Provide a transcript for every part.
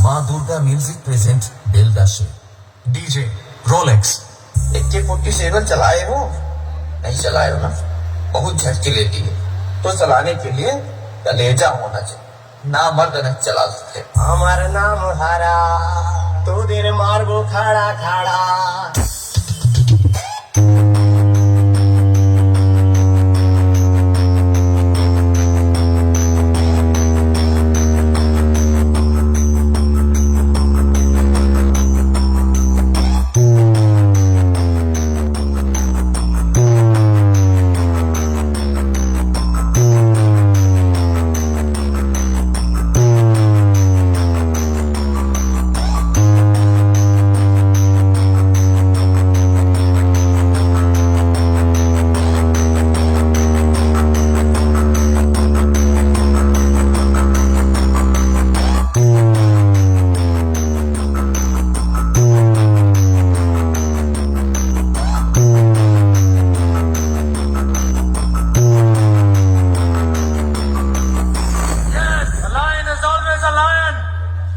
माँ Durga music present बेलदाशे DJ Rolex. AK-47 चलाए हो? नहीं चलाए हो ना? बहुत झटके लेती है, तो चलाने के लिए कलेजा होना चाहिए। ना मर्द नहीं चला सकते। আমার নাম হারা তোদের মারবো খাড়া খাড়া।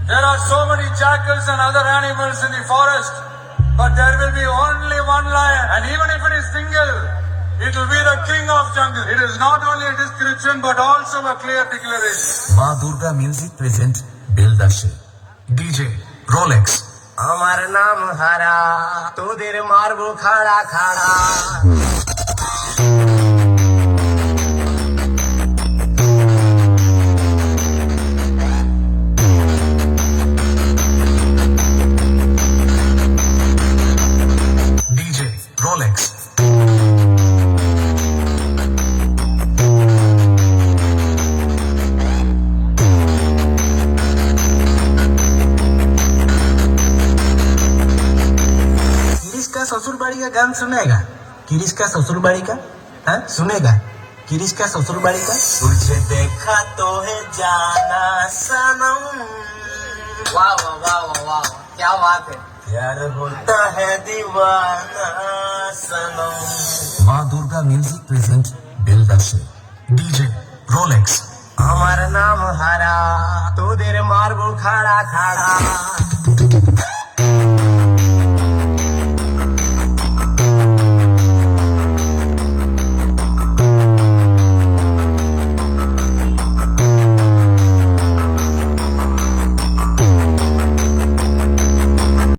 There are so many jackals and other animals in the forest, but there will be only one lion, and even if it is single, it will be the king of jungle. It is not only a description but also a clear declaration. माँ Durga music present बेलदाशे DJ Rolex. আমার নাম হারা তোদের মারবো খাড়া খাড়া। DJ Rolex. किरिश का ससुरबाड़ी का गान सुनेगा? किरिश का ससुरबाड़ी का हाँ सुनेगा? किरिश का ससुरबाड़ी का तुझे देखा तो है जाना सनम। वाह वाह वाह वाह वाह, क्या बात है। प्यार होता है दीवाना सनम। माँ दुर्गा म्यूजिक प्रेजेंट बेलदाशे डीजे रोलेक्स। আমার নাম হারা তোদের মারবো খাড়া খাড়া।